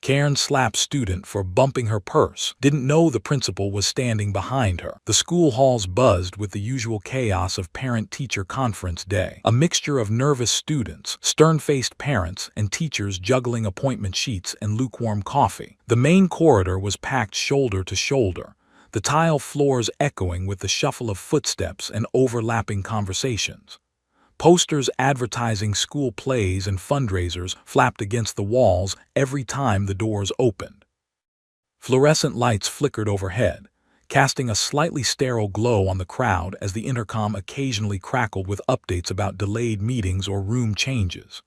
Karen slapped student for bumping her purse, didn't know the principal was standing behind her. The school halls buzzed with the usual chaos of parent-teacher conference day. A mixture of nervous students, stern-faced parents, and teachers juggling appointment sheets and lukewarm coffee. The main corridor was packed shoulder to shoulder, the tile floors echoing with the shuffle of footsteps and overlapping conversations. Posters advertising school plays and fundraisers flapped against the walls every time the doors opened. Fluorescent lights flickered overhead, casting a slightly sterile glow on the crowd as the intercom occasionally crackled with updates about delayed meetings or room changes.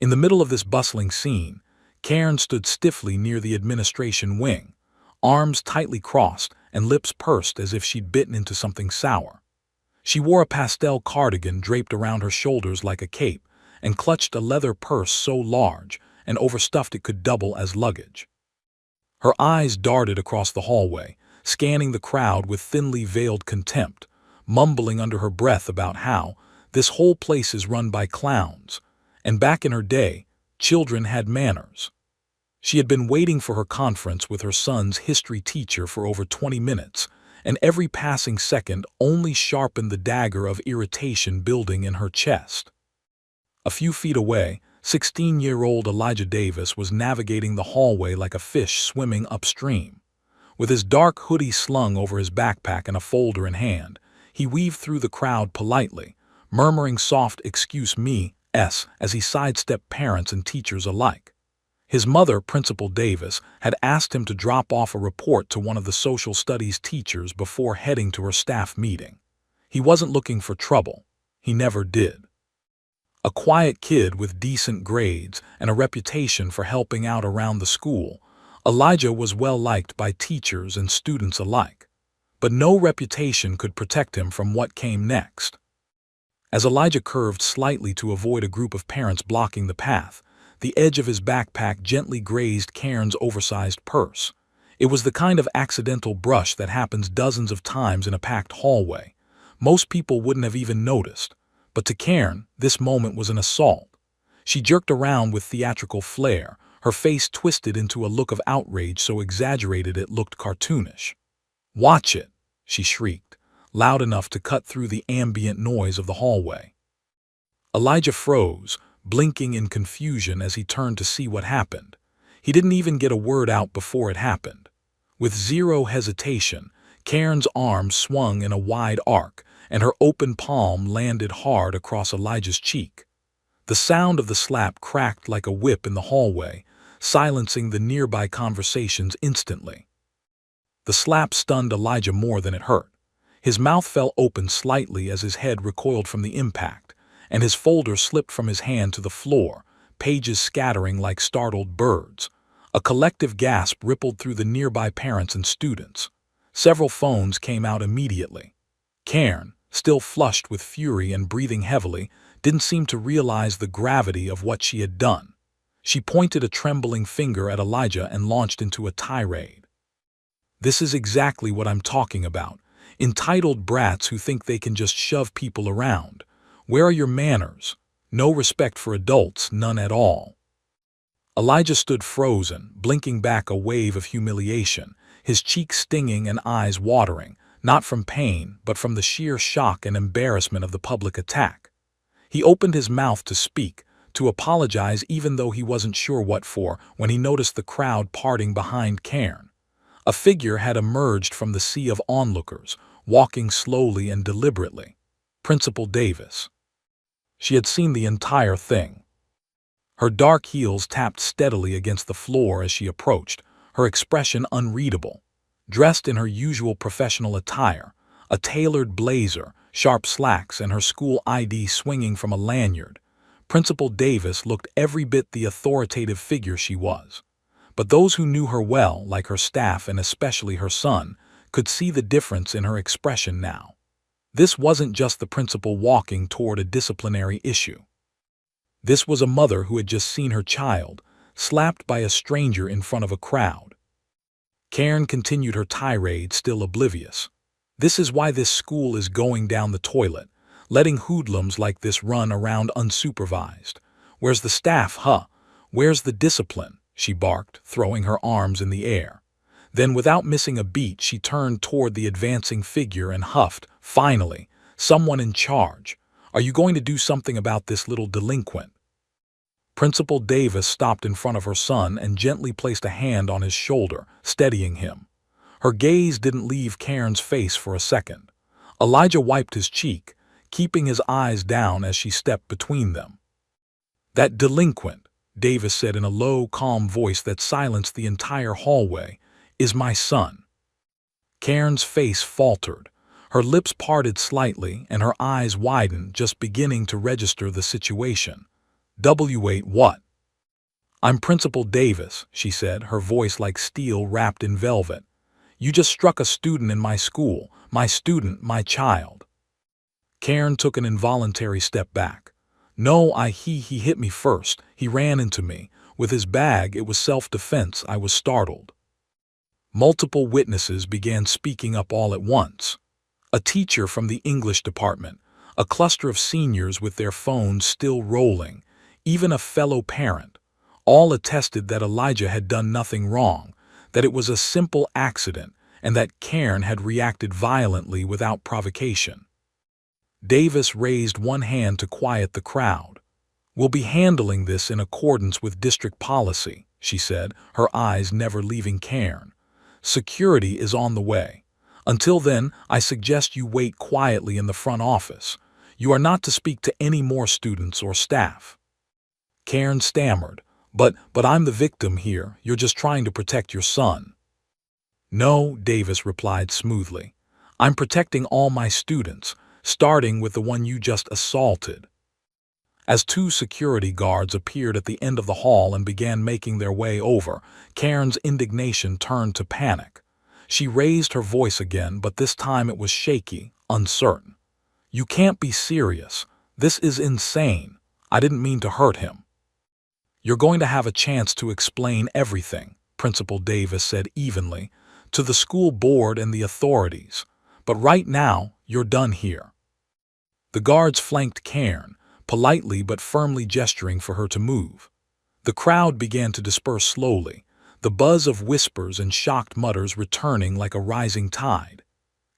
In the middle of this bustling scene, Karen stood stiffly near the administration wing, arms tightly crossed and lips pursed as if she'd bitten into something sour. She wore a pastel cardigan draped around her shoulders like a cape and clutched a leather purse so large and overstuffed it could double as luggage. Her eyes darted across the hallway, scanning the crowd with thinly veiled contempt, mumbling under her breath about how this whole place is run by clowns, and back in her day, children had manners. She had been waiting for her conference with her son's history teacher for over 20 minutes, and every passing second only sharpened the dagger of irritation building in her chest. A few feet away, 16-year-old Elijah Davis was navigating the hallway like a fish swimming upstream. With his dark hoodie slung over his backpack and a folder in hand, he weaved through the crowd politely, murmuring soft "excuse me" as he sidestepped parents and teachers alike. His mother, Principal Davis, had asked him to drop off a report to one of the social studies teachers before heading to her staff meeting. He wasn't looking for trouble. He never did. A quiet kid with decent grades and a reputation for helping out around the school, Elijah was well liked by teachers and students alike. But no reputation could protect him from what came next. As Elijah curved slightly to avoid a group of parents blocking the path, the edge of his backpack gently grazed Karen's oversized purse. It was the kind of accidental brush that happens dozens of times in a packed hallway. Most people wouldn't have even noticed, but to Karen, this moment was an assault. She jerked around with theatrical flair, her face twisted into a look of outrage so exaggerated it looked cartoonish. "Watch it," she shrieked, loud enough to cut through the ambient noise of the hallway. Elijah froze, blinking in confusion as he turned to see what happened. He didn't even get a word out before it happened. With zero hesitation, Karen's arm swung in a wide arc, and her open palm landed hard across Elijah's cheek. The sound of the slap cracked like a whip in the hallway, silencing the nearby conversations instantly. The slap stunned Elijah more than it hurt. His mouth fell open slightly as his head recoiled from the impact, and his folder slipped from his hand to the floor, pages scattering like startled birds. A collective gasp rippled through the nearby parents and students. Several phones came out immediately. Karen, still flushed with fury and breathing heavily, didn't seem to realize the gravity of what she had done. She pointed a trembling finger at Elijah and launched into a tirade. "This is exactly what I'm talking about. Entitled brats who think they can just shove people around. Where are your manners? No respect for adults, none at all." Elijah stood frozen, blinking back a wave of humiliation, his cheeks stinging and eyes watering, not from pain, but from the sheer shock and embarrassment of the public attack. He opened his mouth to speak, to apologize even though he wasn't sure what for, when he noticed the crowd parting behind Karen. A figure had emerged from the sea of onlookers, walking slowly and deliberately. Principal Davis. She had seen the entire thing. Her dark heels tapped steadily against the floor as she approached, her expression unreadable. Dressed in her usual professional attire, a tailored blazer, sharp slacks, and her school ID swinging from a lanyard, Principal Davis looked every bit the authoritative figure she was. But those who knew her well, like her staff and especially her son, could see the difference in her expression now. This wasn't just the principal walking toward a disciplinary issue. This was a mother who had just seen her child slapped by a stranger in front of a crowd. Karen continued her tirade, still oblivious. "This is why this school is going down the toilet, letting hoodlums like this run around unsupervised. Where's the staff, huh? Where's the discipline?" she barked, throwing her arms in the air. Then, without missing a beat, she turned toward the advancing figure and huffed, "Finally, someone in charge. Are you going to do something about this little delinquent?" Principal Davis stopped in front of her son and gently placed a hand on his shoulder, steadying him. Her gaze didn't leave Karen's face for a second. Elijah wiped his cheek, keeping his eyes down as she stepped between them. "That delinquent," Davis said in a low, calm voice that silenced the entire hallway, "is my son." Karen's face faltered. Her lips parted slightly and her eyes widened, just beginning to register the situation. "W8 what?" "I'm Principal Davis," she said, her voice like steel wrapped in velvet. "You just struck a student in my school. My student, my child." Karen took an involuntary step back. "No, he hit me first. He ran into me. With his bag, it was self-defense. I was startled." Multiple witnesses began speaking up all at once. A teacher from the English department, a cluster of seniors with their phones still rolling, even a fellow parent. All attested that Elijah had done nothing wrong, that it was a simple accident, and that Karen had reacted violently without provocation. Davis raised one hand to quiet the crowd. "We'll be handling this in accordance with district policy," she said, her eyes never leaving Karen. "Security is on the way. Until then, I suggest you wait quietly in the front office. You are not to speak to any more students or staff." Karen stammered, But I'm the victim here. You're just trying to protect your son." "No," Davis replied smoothly. "I'm protecting all my students, starting with the one you just assaulted." As two security guards appeared at the end of the hall and began making their way over, Karen's indignation turned to panic. She raised her voice again, but this time it was shaky, uncertain. "You can't be serious. This is insane. I didn't mean to hurt him." "You're going to have a chance to explain everything," Principal Davis said evenly, "to the school board and the authorities. But right now, you're done here." The guards flanked Karen, politely but firmly gesturing for her to move. The crowd began to disperse slowly, the buzz of whispers and shocked mutters returning like a rising tide.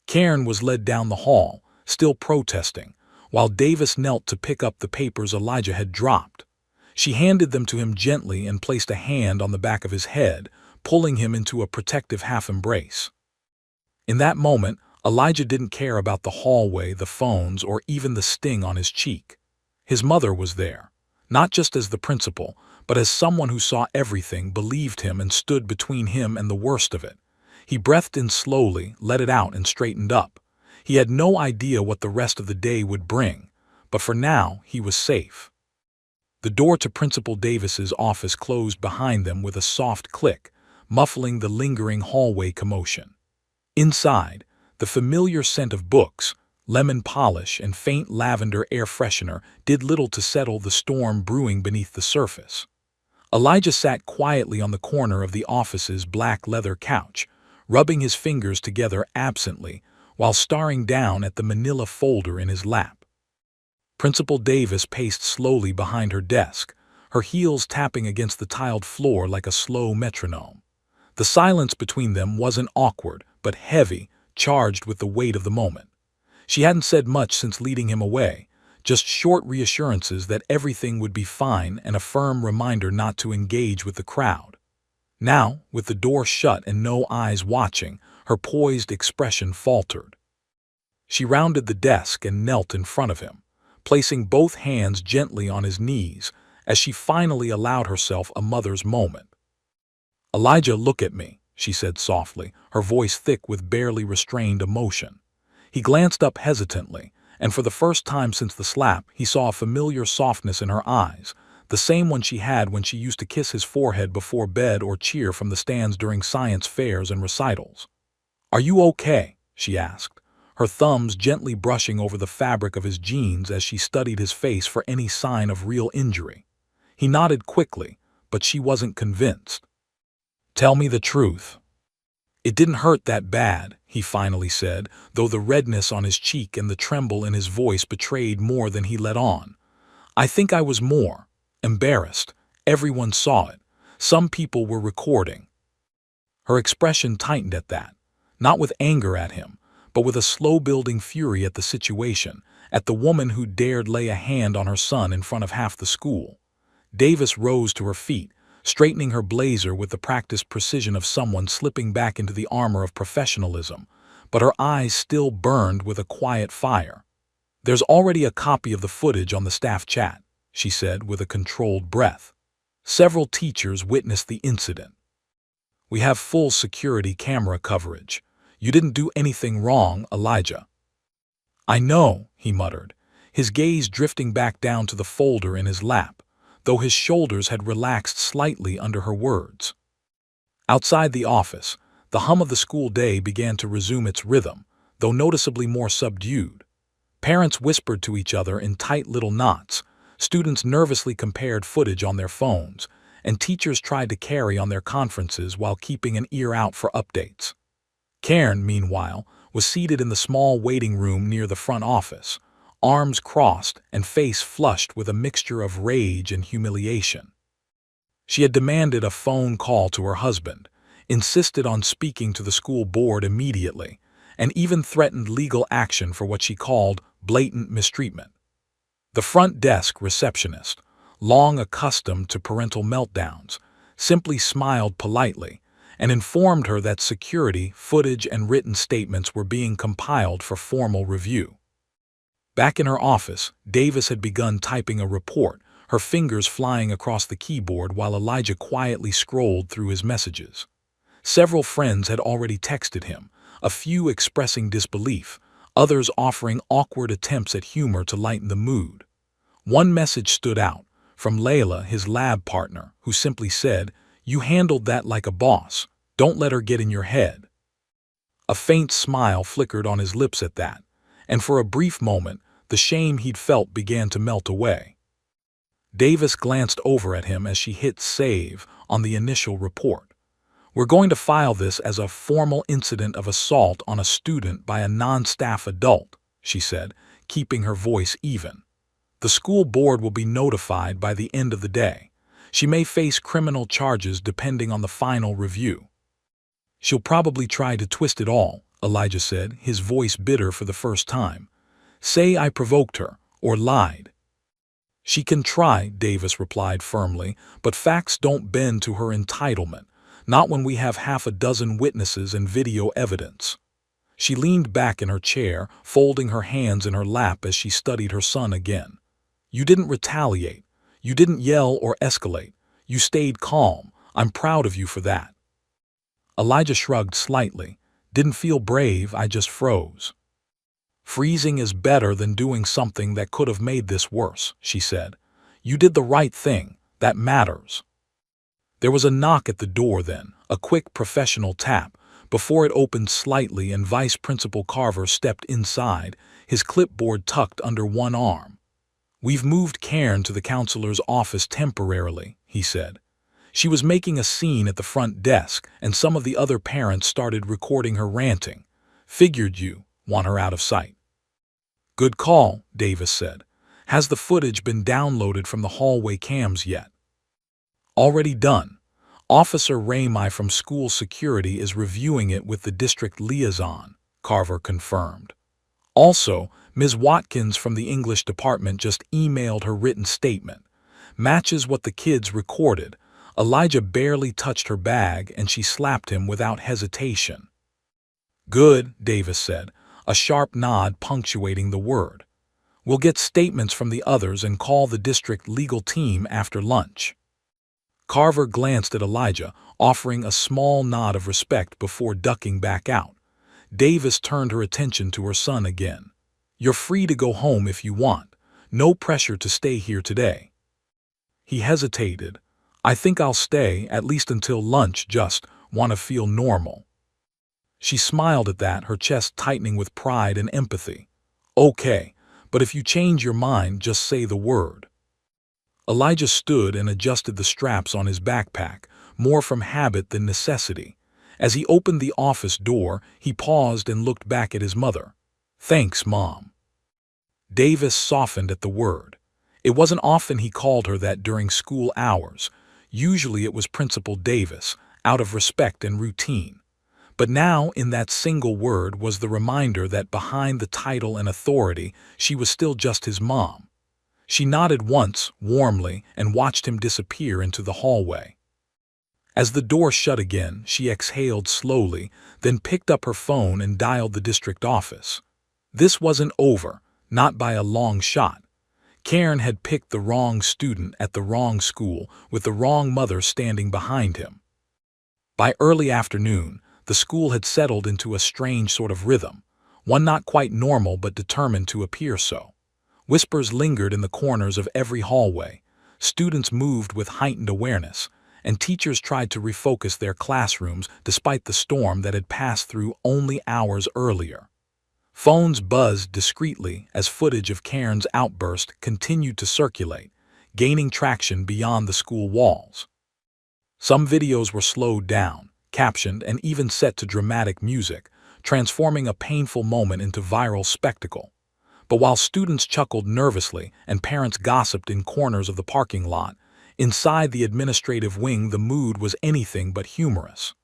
Karen was led down the hall, still protesting, while Davis knelt to pick up the papers Elijah had dropped. She handed them to him gently and placed a hand on the back of his head, pulling him into a protective half-embrace. In that moment, Elijah didn't care about the hallway, the phones, or even the sting on his cheek. His mother was there, not just as the principal, but as someone who saw everything, believed him, and stood between him and the worst of it. He breathed in slowly, let it out, and straightened up. He had no idea what the rest of the day would bring, but for now, he was safe. The door to Principal Davis's office closed behind them with a soft click, muffling the lingering hallway commotion. Inside, the familiar scent of books, lemon polish, and faint lavender air freshener did little to settle the storm brewing beneath the surface. Elijah sat quietly on the corner of the office's black leather couch, rubbing his fingers together absently while staring down at the manila folder in his lap. Principal Davis paced slowly behind her desk, her heels tapping against the tiled floor like a slow metronome. The silence between them wasn't awkward, but heavy, charged with the weight of the moment. She hadn't said much since leading him away, just short reassurances that everything would be fine and a firm reminder not to engage with the crowd. Now, with the door shut and no eyes watching, her poised expression faltered. She rounded the desk and knelt in front of him, placing both hands gently on his knees as she finally allowed herself a mother's moment. "Elijah, look at me," she said softly, her voice thick with barely restrained emotion. He glanced up hesitantly, and for the first time since the slap, he saw a familiar softness in her eyes, the same one she had when she used to kiss his forehead before bed or cheer from the stands during science fairs and recitals. "Are you okay?" she asked, her thumbs gently brushing over the fabric of his jeans as she studied his face for any sign of real injury. He nodded quickly, but she wasn't convinced. "Tell me the truth." "It didn't hurt that bad," he finally said, though the redness on his cheek and the tremble in his voice betrayed more than he let on. "I think I was more embarrassed. Everyone saw it. Some people were recording. Her expression tightened at that, not with anger at him, but with a slow-building fury at the situation, at the woman who dared lay a hand on her son in front of half the school. Davis rose to her feet, straightening her blazer with the practiced precision of someone slipping back into the armor of professionalism, but her eyes still burned with a quiet fire. "There's already a copy of the footage on the staff chat," she said with a controlled breath. "Several teachers witnessed the incident. We have full security camera coverage. You didn't do anything wrong, Elijah." "I know," he muttered, his gaze drifting back down to the folder in his lap, though his shoulders had relaxed slightly under her words. Outside the office, the hum of the school day began to resume its rhythm, though noticeably more subdued. Parents whispered to each other in tight little knots, students nervously compared footage on their phones, and teachers tried to carry on their conferences while keeping an ear out for updates. Cairn, meanwhile, was seated in the small waiting room near the front office, arms crossed and face flushed with a mixture of rage and humiliation. She had demanded a phone call to her husband, insisted on speaking to the school board immediately, and even threatened legal action for what she called blatant mistreatment. The front desk receptionist, long accustomed to parental meltdowns, simply smiled politely and informed her that security, footage, and written statements were being compiled for formal review. Back in her office, Davis had begun typing a report, her fingers flying across the keyboard while Elijah quietly scrolled through his messages. Several friends had already texted him, a few expressing disbelief, others offering awkward attempts at humor to lighten the mood. One message stood out, from Layla, his lab partner, who simply said, "You handled that like a boss. Don't let her get in your head." A faint smile flickered on his lips at that, and for a brief moment, the shame he'd felt began to melt away. Davis glanced over at him as she hit save on the initial report. "We're going to file this as a formal incident of assault on a student by a non-staff adult," she said, keeping her voice even. "The school board will be notified by the end of the day. She may face criminal charges depending on the final review." "She'll probably try to twist it all," Elijah said, his voice bitter for the first time. "Say I provoked her, or lied." "She can try," Davis replied firmly, "but facts don't bend to her entitlement, not when we have half a dozen witnesses and video evidence." She leaned back in her chair, folding her hands in her lap as she studied her son again. "You didn't retaliate. You didn't yell or escalate. You stayed calm. I'm proud of you for that." Elijah shrugged slightly. "Didn't feel brave, I just froze." "Freezing is better than doing something that could have made this worse," she said. "You did the right thing. That matters." There was a knock at the door then, a quick professional tap, before it opened slightly and Vice Principal Carver stepped inside, his clipboard tucked under one arm. "We've moved Cairn to the counselor's office temporarily," he said. She was making a scene at the front desk, and some of the other parents started recording her ranting. "Figured you want her out of sight." "Good call," Davis said. "Has the footage been downloaded from the hallway cams yet?" "Already done. Officer Ramey from school security is reviewing it with the district liaison," Carver confirmed. "Also, Ms. Watkins from the English department just emailed her written statement. Matches what the kids recorded. Elijah barely touched her bag and she slapped him without hesitation." "Good," Davis said, a sharp nod punctuating the word. "We'll get statements from the others and call the district legal team after lunch." Carver glanced at Elijah, offering a small nod of respect before ducking back out. Davis turned her attention to her son again. "You're free to go home if you want. No pressure to stay here today." He hesitated. "I think I'll stay, at least until lunch, just want to feel normal." She smiled at that, her chest tightening with pride and empathy. "Okay, but if you change your mind, just say the word." Elijah stood and adjusted the straps on his backpack, more from habit than necessity. As he opened the office door, he paused and looked back at his mother. "Thanks, Mom." Davis softened at the word. It wasn't often he called her that during school hours, Usually it was Principal Davis, out of respect and routine. But now, in that single word, was the reminder that behind the title and authority, she was still just his mom. She nodded once, warmly, and watched him disappear into the hallway. As the door shut again, she exhaled slowly, then picked up her phone and dialed the district office. This wasn't over, not by a long shot. Karen had picked the wrong student at the wrong school, with the wrong mother standing behind him. By early afternoon, the school had settled into a strange sort of rhythm, one not quite normal but determined to appear so. Whispers lingered in the corners of every hallway, students moved with heightened awareness, and teachers tried to refocus their classrooms despite the storm that had passed through only hours earlier. Phones buzzed discreetly as footage of Karen's outburst continued to circulate, gaining traction beyond the school walls. Some videos were slowed down, captioned, and even set to dramatic music, transforming a painful moment into viral spectacle. But while students chuckled nervously and parents gossiped in corners of the parking lot, inside the administrative wing the mood was anything but humorous.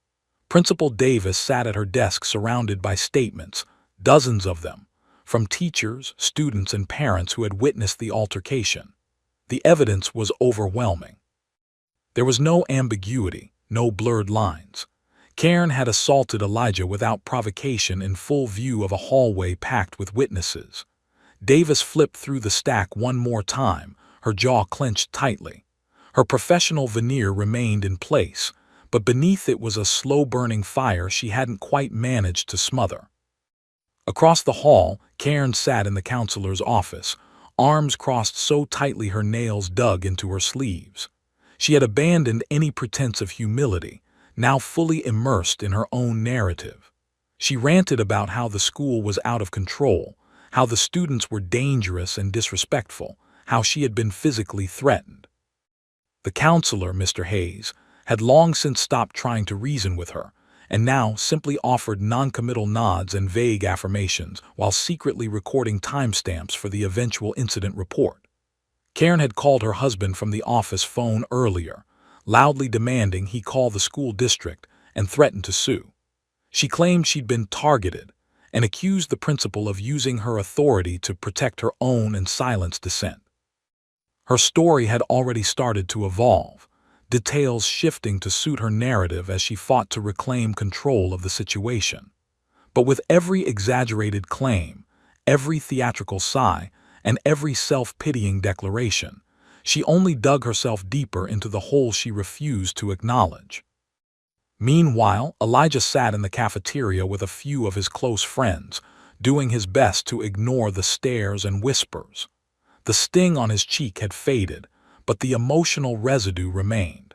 Principal Davis sat at her desk surrounded by statements, dozens of them, from teachers, students, and parents who had witnessed the altercation. The evidence was overwhelming. There was no ambiguity, no blurred lines. Karen had assaulted Elijah without provocation in full view of a hallway packed with witnesses. Davis flipped through the stack one more time, her jaw clenched tightly. Her professional veneer remained in place, but beneath it was a slow-burning fire she hadn't quite managed to smother. Across the hall, Karen sat in the counselor's office, arms crossed so tightly her nails dug into her sleeves. She had abandoned any pretense of humility, now fully immersed in her own narrative. She ranted about how the school was out of control, how the students were dangerous and disrespectful, how she had been physically threatened. The counselor, Mr. Hayes, had long since stopped trying to reason with her, and now simply offered noncommittal nods and vague affirmations while secretly recording timestamps for the eventual incident report. Karen had called her husband from the office phone earlier, loudly demanding he call the school district, and threatened to sue. She claimed she'd been targeted and accused the principal of using her authority to protect her own and silence dissent. Her story had already started to evolve, details shifting to suit her narrative as she fought to reclaim control of the situation. But with every exaggerated claim, every theatrical sigh, and every self-pitying declaration, she only dug herself deeper into the hole she refused to acknowledge. Meanwhile, Elijah sat in the cafeteria with a few of his close friends, doing his best to ignore the stares and whispers. The sting on his cheek had faded, but the emotional residue remained.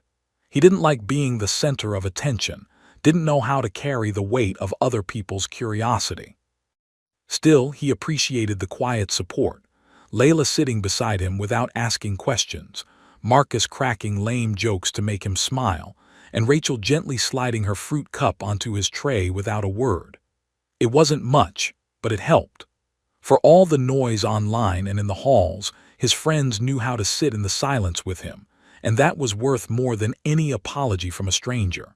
He didn't like being the center of attention, didn't know how to carry the weight of other people's curiosity. Still, he appreciated the quiet support, Layla sitting beside him without asking questions, Marcus cracking lame jokes to make him smile, and Rachel gently sliding her fruit cup onto his tray without a word. It wasn't much, but it helped. For all the noise online and in the halls, his friends knew how to sit in the silence with him, and that was worth more than any apology from a stranger.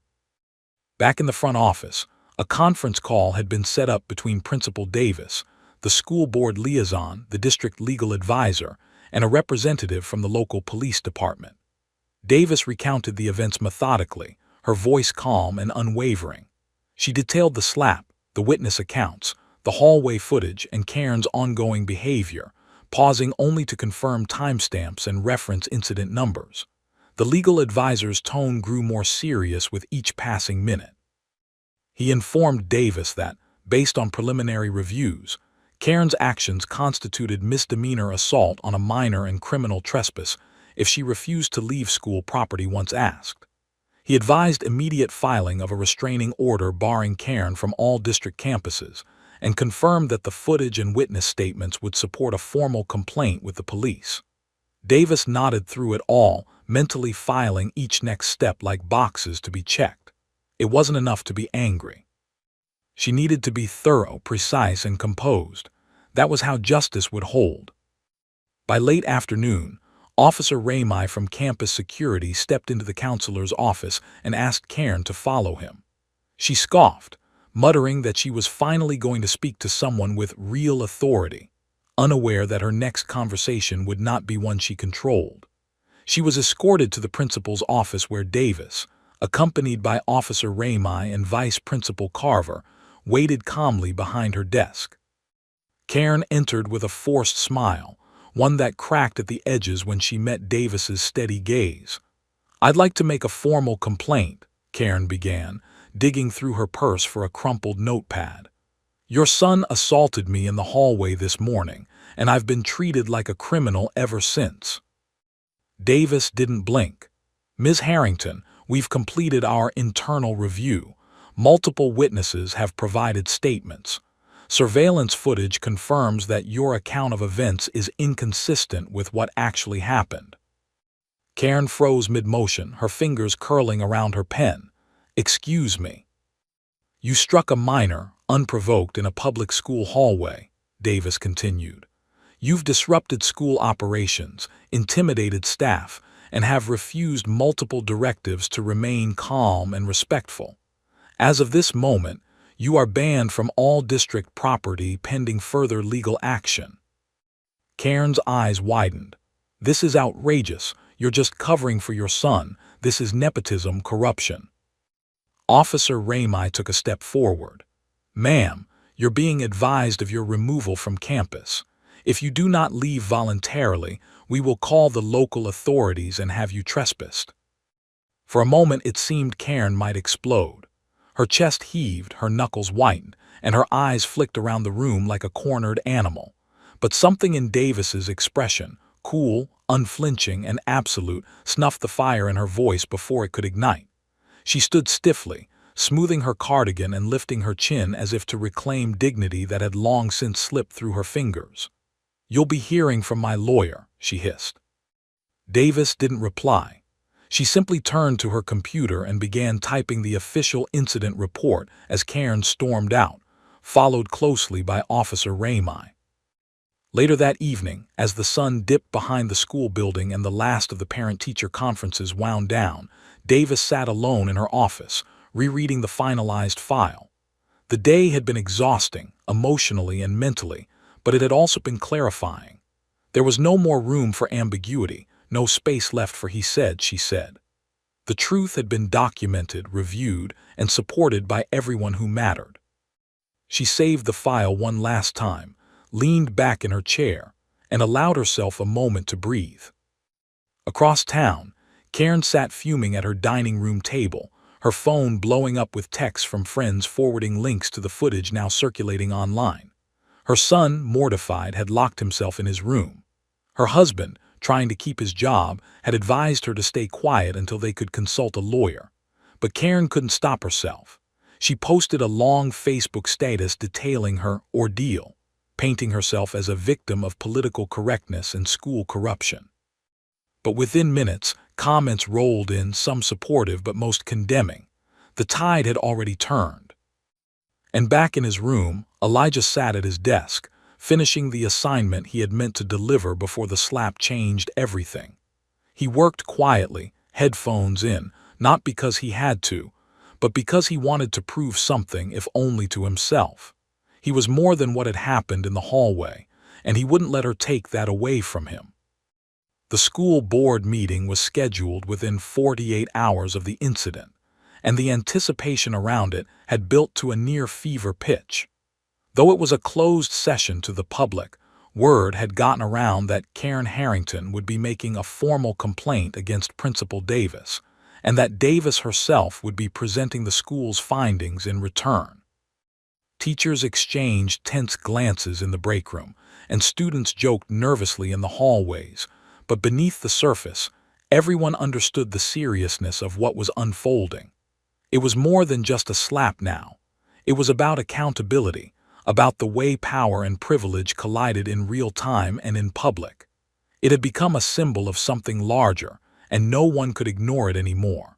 Back in the front office, a conference call had been set up between Principal Davis, the school board liaison, the district legal advisor, and a representative from the local police department. Davis recounted the events methodically, her voice calm and unwavering. She detailed the slap, the witness accounts, the hallway footage, and Karen's ongoing behavior, pausing only to confirm timestamps and reference incident numbers. The legal advisor's tone grew more serious with each passing minute. He informed Davis that, based on preliminary reviews, Karen's actions constituted misdemeanor assault on a minor and criminal trespass if she refused to leave school property once asked. He advised immediate filing of a restraining order barring Karen from all district campuses and confirmed that the footage and witness statements would support a formal complaint with the police. Davis nodded through it all, mentally filing each next step like boxes to be checked. It wasn't enough to be angry. She needed to be thorough, precise, and composed. That was how justice would hold. By late afternoon, Officer Ramey from campus security stepped into the counselor's office and asked Karen to follow him. She scoffed, muttering that she was finally going to speak to someone with real authority, unaware that her next conversation would not be one she controlled. She was escorted to the principal's office where Davis, accompanied by Officer Ramey and Vice Principal Carver, waited calmly behind her desk. Karen entered with a forced smile, one that cracked at the edges when she met Davis's steady gaze. "I'd like to make a formal complaint," Karen began, digging through her purse for a crumpled notepad. "Your son assaulted me in the hallway this morning, and I've been treated like a criminal ever since." Davis didn't blink. "Ms. Harrington, we've completed our internal review. Multiple witnesses have provided statements. Surveillance footage confirms that your account of events is inconsistent with what actually happened." Karen froze mid-motion, her fingers curling around her pen. "Excuse me." "You struck a minor, unprovoked, in a public school hallway," Davis continued. "You've disrupted school operations, intimidated staff, and have refused multiple directives to remain calm and respectful. As of this moment, you are banned from all district property pending further legal action." Karen's eyes widened. "This is outrageous. You're just covering for your son. This is nepotism, corruption." Officer Ramey took a step forward. "Ma'am, you're being advised of your removal from campus. If you do not leave voluntarily, we will call the local authorities and have you trespassed." For a moment it seemed Karen might explode. Her chest heaved, her knuckles whitened, and her eyes flicked around the room like a cornered animal. But something in Davis's expression, cool, unflinching, and absolute, snuffed the fire in her voice before it could ignite. She stood stiffly, smoothing her cardigan and lifting her chin as if to reclaim dignity that had long since slipped through her fingers. "You'll be hearing from my lawyer," she hissed. Davis didn't reply. She simply turned to her computer and began typing the official incident report as Karen stormed out, followed closely by Officer Ramey. Later that evening, as the sun dipped behind the school building and the last of the parent-teacher conferences wound down, Davis sat alone in her office, rereading the finalized file. The day had been exhausting, emotionally and mentally, but it had also been clarifying. There was no more room for ambiguity, no space left for he said, she said. The truth had been documented, reviewed, and supported by everyone who mattered. She saved the file one last time, leaned back in her chair, and allowed herself a moment to breathe. Across town, Karen sat fuming at her dining room table, her phone blowing up with texts from friends forwarding links to the footage now circulating online. Her son, mortified, had locked himself in his room. Her husband, trying to keep his job, had advised her to stay quiet until they could consult a lawyer. But Karen couldn't stop herself. She posted a long Facebook status detailing her ordeal, painting herself as a victim of political correctness and school corruption. But within minutes, comments rolled in, some supportive but most condemning. The tide had already turned. And back in his room, Elijah sat at his desk, finishing the assignment he had meant to deliver before the slap changed everything. He worked quietly, headphones in, not because he had to, but because he wanted to prove something, if only to himself. He was more than what had happened in the hallway, and he wouldn't let her take that away from him. The school board meeting was scheduled within 48 hours of the incident, and the anticipation around it had built to a near fever pitch. Though it was a closed session to the public, word had gotten around that Karen Harrington would be making a formal complaint against Principal Davis, and that Davis herself would be presenting the school's findings in return. Teachers exchanged tense glances in the break room, and students joked nervously in the hallways, but beneath the surface, everyone understood the seriousness of what was unfolding. It was more than just a slap now. It was about accountability, about the way power and privilege collided in real time and in public. It had become a symbol of something larger, and no one could ignore it anymore.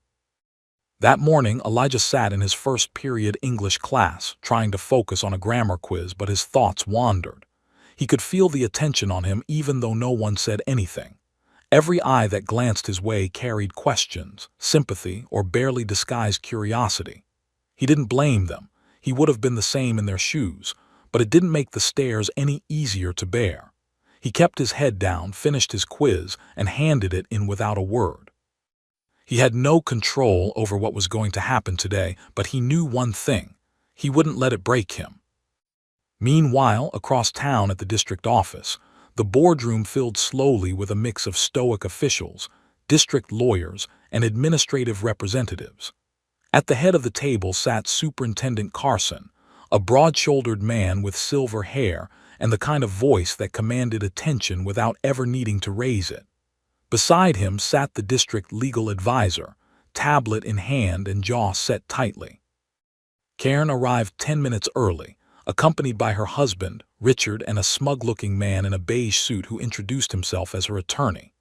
That morning, Elijah sat in his first period English class, trying to focus on a grammar quiz, but his thoughts wandered. He could feel the attention on him even though no one said anything. Every eye that glanced his way carried questions, sympathy, or barely disguised curiosity. He didn't blame them. He would have been the same in their shoes, but it didn't make the stares any easier to bear. He kept his head down, finished his quiz, and handed it in without a word. He had no control over what was going to happen today, but he knew one thing: he wouldn't let it break him. Meanwhile, across town at the district office, the boardroom filled slowly with a mix of stoic officials, district lawyers, and administrative representatives. At the head of the table sat Superintendent Carson, a broad-shouldered man with silver hair and the kind of voice that commanded attention without ever needing to raise it. Beside him sat the district legal advisor, tablet in hand and jaw set tightly. Karen arrived 10 minutes early, accompanied by her husband, Richard, and a smug-looking man in a beige suit who introduced himself as her attorney.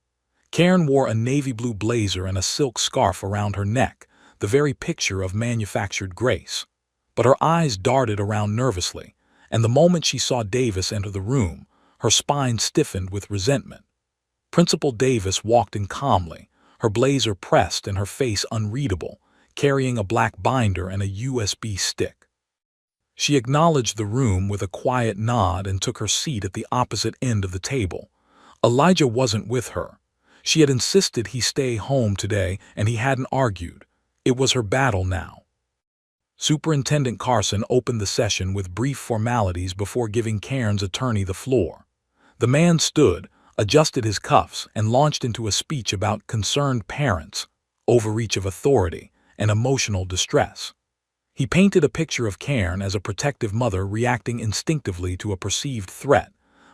Karen wore a navy blue blazer and a silk scarf around her neck, the very picture of manufactured grace. But her eyes darted around nervously, and the moment she saw Davis enter the room, her spine stiffened with resentment. Principal Davis walked in calmly, her blazer pressed and her face unreadable, carrying a black binder and a USB stick. She acknowledged the room with a quiet nod and took her seat at the opposite end of the table. Elijah wasn't with her. She had insisted he stay home today, and he hadn't argued. It was her battle now. Superintendent Carson opened the session with brief formalities before giving Karen's attorney the floor. The man stood, adjusted his cuffs, and launched into a speech about concerned parents, overreach of authority, and emotional distress. He painted a picture of Karen as a protective mother reacting instinctively to a perceived threat,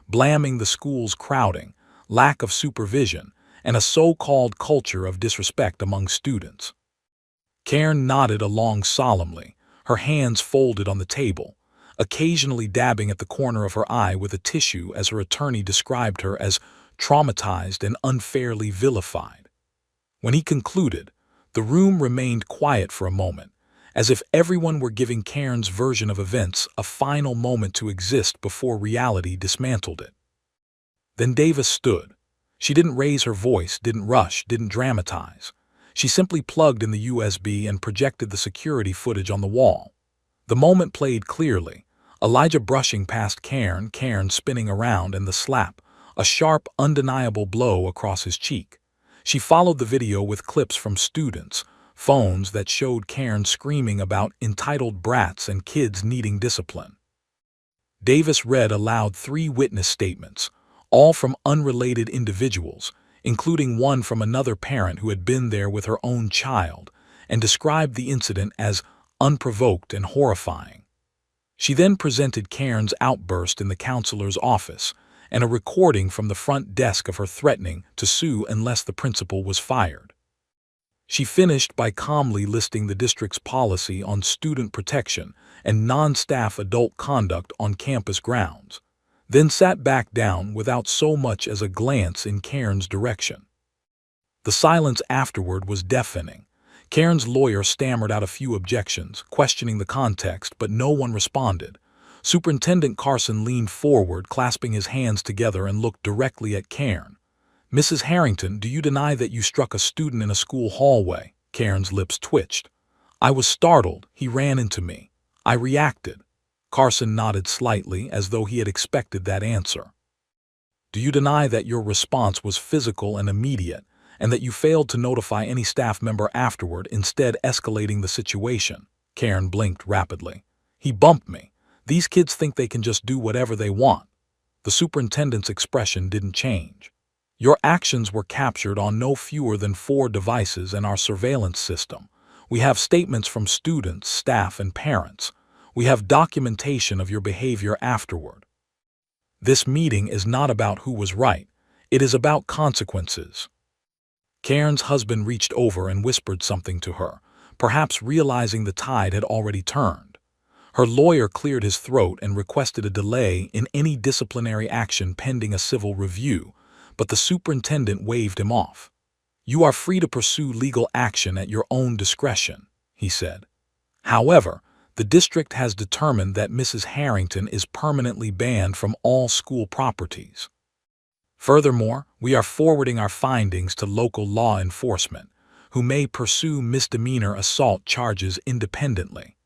blaming the school's crowding, lack of supervision, and a so-called culture of disrespect among students. Karen nodded along solemnly, her hands folded on the table, occasionally dabbing at the corner of her eye with a tissue as her attorney described her as traumatized and unfairly vilified. When he concluded, the room remained quiet for a moment, as if everyone were giving Karen's version of events a final moment to exist before reality dismantled it. Then Davis stood. She didn't raise her voice, didn't rush, didn't dramatize. She simply plugged in the USB and projected the security footage on the wall. The moment played clearly: Elijah brushing past Karen, Karen spinning around, and the slap, a sharp, undeniable blow across his cheek. She followed the video with clips from students, phones that showed Karen screaming about entitled brats and kids needing discipline. Davis read aloud 3 witness statements, all from unrelated individuals, including one from another parent who had been there with her own child, and described the incident as unprovoked and horrifying. She then presented Karen's outburst in the counselor's office and a recording from the front desk of her threatening to sue unless the principal was fired. She finished by calmly listing the district's policy on student protection and non-staff adult conduct on campus grounds, then sat back down without so much as a glance in Karen's direction. The silence afterward was deafening. Karen's lawyer stammered out a few objections, questioning the context, but no one responded. Superintendent Carson leaned forward, clasping his hands together, and looked directly at Karen. "Mrs. Harrington, do you deny that you struck a student in a school hallway?" Karen's lips twitched. "I was startled. He ran into me. I reacted." Carson nodded slightly, as though he had expected that answer. "Do you deny that your response was physical and immediate, and that you failed to notify any staff member afterward, instead escalating the situation?" Karen blinked rapidly. "He bumped me. These kids think they can just do whatever they want." The superintendent's expression didn't change. "Your actions were captured on no fewer than 4 devices in our surveillance system. We have statements from students, staff, and parents. We have documentation of your behavior afterward. This meeting is not about who was right. It is about consequences." Karen's husband reached over and whispered something to her, perhaps realizing the tide had already turned. Her lawyer cleared his throat and requested a delay in any disciplinary action pending a civil review, but the superintendent waved him off. "You are free to pursue legal action at your own discretion," he said. "However, the district has determined that Mrs. Harrington is permanently banned from all school properties." Furthermore, we are forwarding our findings to local law enforcement, who may pursue misdemeanor assault charges independently.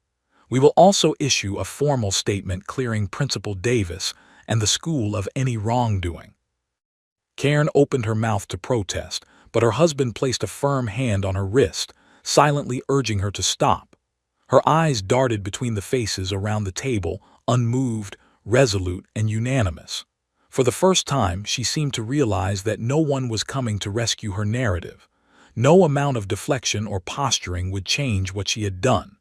We will also issue a formal statement clearing Principal Davis and the school of any wrongdoing." Karen opened her mouth to protest, but her husband placed a firm hand on her wrist, silently urging her to stop. Her eyes darted between the faces around the table, unmoved, resolute, and unanimous. For the first time, she seemed to realize that no one was coming to rescue her narrative. No amount of deflection or posturing would change what she had done.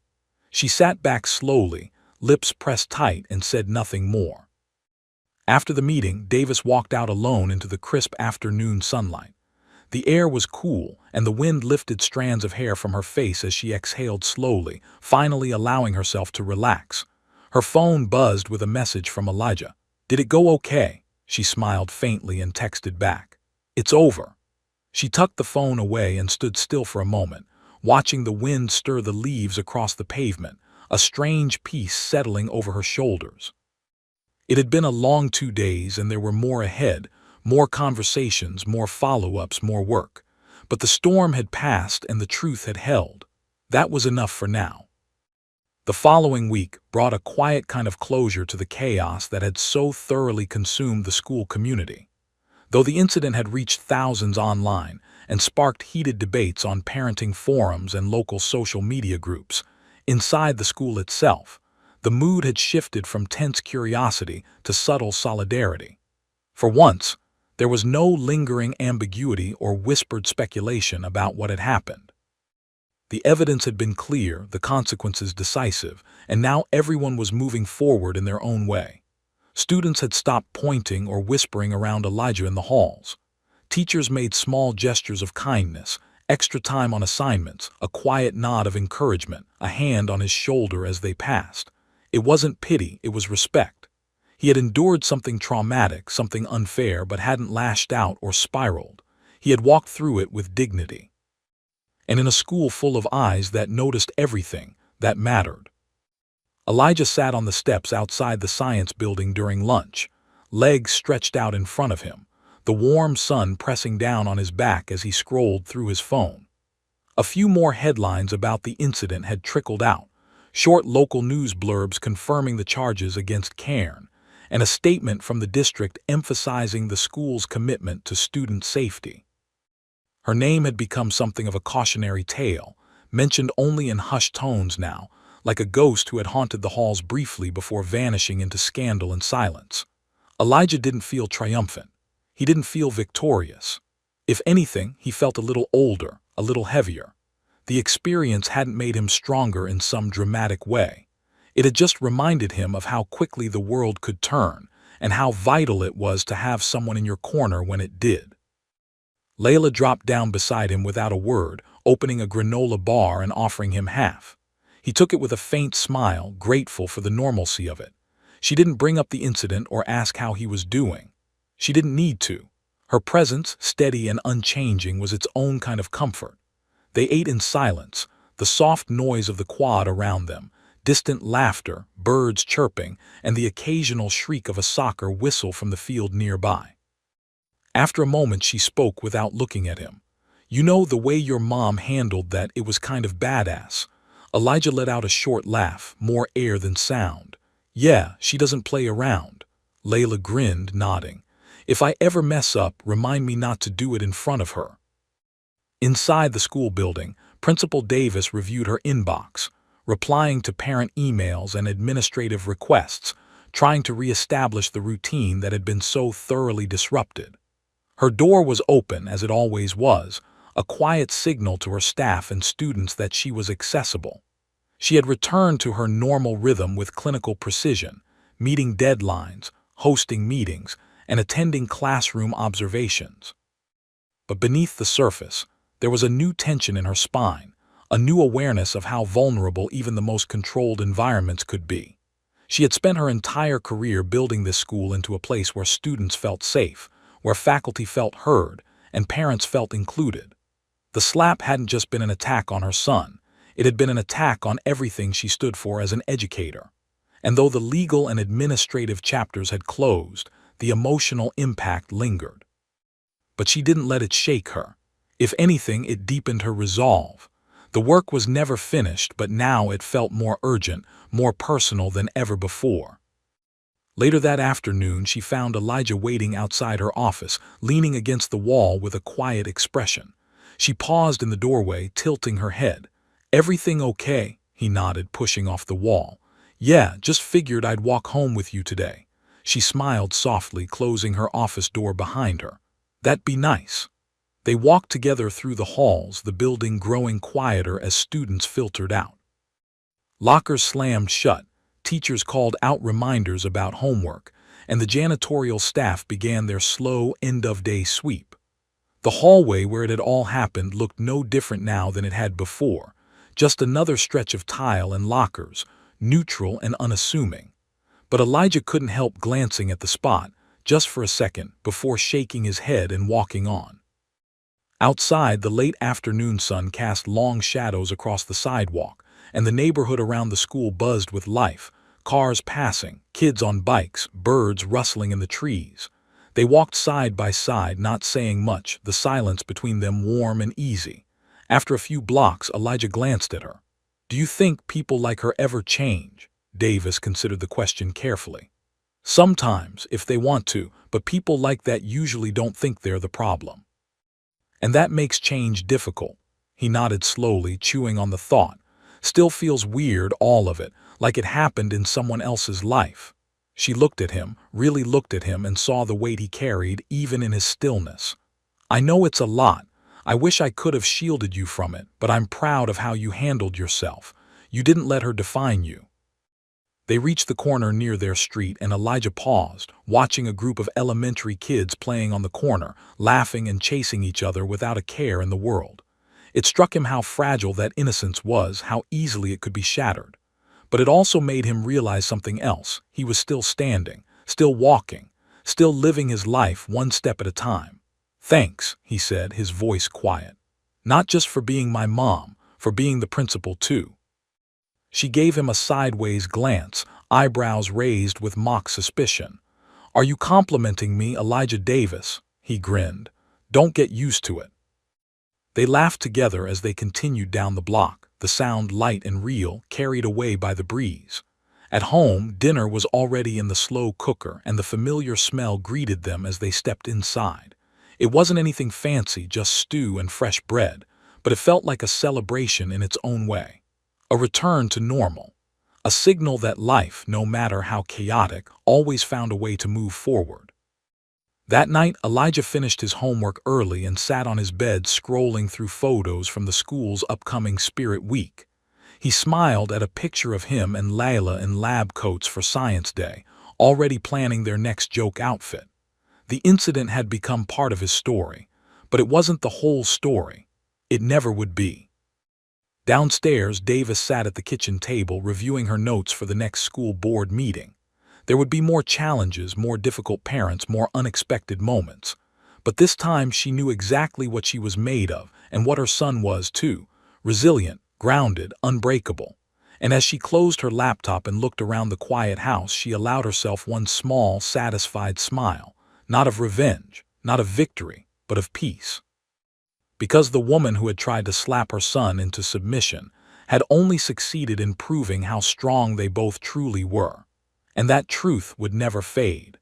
She sat back slowly, lips pressed tight, and said nothing more. After the meeting, Davis walked out alone into the crisp afternoon sunlight. The air was cool, and the wind lifted strands of hair from her face as she exhaled slowly, finally allowing herself to relax. Her phone buzzed with a message from Elijah. "Did it go okay?" She smiled faintly and texted back. "It's over." She tucked the phone away and stood still for a moment, watching the wind stir the leaves across the pavement, a strange peace settling over her shoulders. It had been a long 2 days, and there were more ahead, more conversations, more follow-ups, more work. But the storm had passed and the truth had held. That was enough for now. The following week brought a quiet kind of closure to the chaos that had so thoroughly consumed the school community. Though the incident had reached thousands online and sparked heated debates on parenting forums and local social media groups, inside the school itself, the mood had shifted from tense curiosity to subtle solidarity. For once, there was no lingering ambiguity or whispered speculation about what had happened. The evidence had been clear, the consequences decisive, and now everyone was moving forward in their own way. Students had stopped pointing or whispering around Elijah in the halls. Teachers made small gestures of kindness, extra time on assignments, a quiet nod of encouragement, a hand on his shoulder as they passed. It wasn't pity, it was respect. He had endured something traumatic, something unfair, but hadn't lashed out or spiraled. He had walked through it with dignity. And in a school full of eyes that noticed everything, that mattered. Elijah sat on the steps outside the science building during lunch, legs stretched out in front of him, the warm sun pressing down on his back as he scrolled through his phone. A few more headlines about the incident had trickled out, short local news blurbs confirming the charges against Karen, and a statement from the district emphasizing the school's commitment to student safety. Her name had become something of a cautionary tale, mentioned only in hushed tones now, like a ghost who had haunted the halls briefly before vanishing into scandal and silence. Elijah didn't feel triumphant. He didn't feel victorious. If anything, he felt a little older, a little heavier. The experience hadn't made him stronger in some dramatic way. It had just reminded him of how quickly the world could turn, and how vital it was to have someone in your corner when it did. Layla dropped down beside him without a word, opening a granola bar and offering him half. He took it with a faint smile, grateful for the normalcy of it. She didn't bring up the incident or ask how he was doing. She didn't need to. Her presence, steady and unchanging, was its own kind of comfort. They ate in silence, the soft noise of the quad around them, distant laughter, birds chirping, and the occasional shriek of a soccer whistle from the field nearby. After a moment, she spoke without looking at him. "You know, the way your mom handled that, it was kind of badass." Elijah let out a short laugh, more air than sound. "Yeah, she doesn't play around." Layla grinned, nodding. "If I ever mess up, remind me not to do it in front of her." Inside the school building, Principal Davis reviewed her inbox, replying to parent emails and administrative requests, trying to reestablish the routine that had been so thoroughly disrupted. Her door was open, as it always was, a quiet signal to her staff and students that she was accessible. She had returned to her normal rhythm with clinical precision, meeting deadlines, hosting meetings, and attending classroom observations. But beneath the surface, there was a new tension in her spine, a new awareness of how vulnerable even the most controlled environments could be. She had spent her entire career building this school into a place where students felt safe, where faculty felt heard, and parents felt included. The slap hadn't just been an attack on her son, it had been an attack on everything she stood for as an educator. And though the legal and administrative chapters had closed, the emotional impact lingered. But she didn't let it shake her. If anything, it deepened her resolve. The work was never finished, but now it felt more urgent, more personal than ever before. Later that afternoon, she found Elijah waiting outside her office, leaning against the wall with a quiet expression. She paused in the doorway, tilting her head. "Everything okay?" he nodded, pushing off the wall. "Yeah, just figured I'd walk home with you today." She smiled softly, closing her office door behind her. "That'd be nice." They walked together through the halls, the building growing quieter as students filtered out. Lockers slammed shut, teachers called out reminders about homework, and the janitorial staff began their slow end-of-day sweep. The hallway where it had all happened looked no different now than it had before, just another stretch of tile and lockers, neutral and unassuming. But Elijah couldn't help glancing at the spot, just for a second, before shaking his head and walking on. Outside, the late afternoon sun cast long shadows across the sidewalk, and the neighborhood around the school buzzed with life, cars passing, kids on bikes, birds rustling in the trees. They walked side by side, not saying much, the silence between them warm and easy. After a few blocks, Elijah glanced at her. "Do you think people like her ever change?" Davis considered the question carefully. "Sometimes, if they want to, but people like that usually don't think they're the problem. And that makes change difficult." He nodded slowly, chewing on the thought. "Still feels weird, all of it, like it happened in someone else's life." She looked at him, really looked at him, and saw the weight he carried, even in his stillness. "I know it's a lot. I wish I could have shielded you from it, but I'm proud of how you handled yourself. You didn't let her define you." They reached the corner near their street, and Elijah paused, watching a group of elementary kids playing on the corner, laughing and chasing each other without a care in the world. It struck him how fragile that innocence was, how easily it could be shattered. But it also made him realize something else. He was still standing, still walking, still living his life one step at a time. "Thanks," he said, his voice quiet. "Not just for being my mom, for being the principal too." She gave him a sideways glance, eyebrows raised with mock suspicion. "Are you complimenting me, Elijah Davis?" He grinned. "Don't get used to it." They laughed together as they continued down the block, the sound light and real, carried away by the breeze. At home, dinner was already in the slow cooker, and the familiar smell greeted them as they stepped inside. It wasn't anything fancy, just stew and fresh bread, but it felt like a celebration in its own way. A return to normal. A signal that life, no matter how chaotic, always found a way to move forward. That night, Elijah finished his homework early and sat on his bed scrolling through photos from the school's upcoming Spirit Week. He smiled at a picture of him and Layla in lab coats for Science Day, already planning their next joke outfit. The incident had become part of his story, but it wasn't the whole story. It never would be. Downstairs, Davis sat at the kitchen table reviewing her notes for the next school board meeting. There would be more challenges, more difficult parents, more unexpected moments. But this time she knew exactly what she was made of and what her son was too. Resilient, grounded, unbreakable. And as she closed her laptop and looked around the quiet house, she allowed herself one small, satisfied smile. Not of revenge, not of victory, but of peace. Because the woman who had tried to slap her son into submission had only succeeded in proving how strong they both truly were. And that truth would never fade.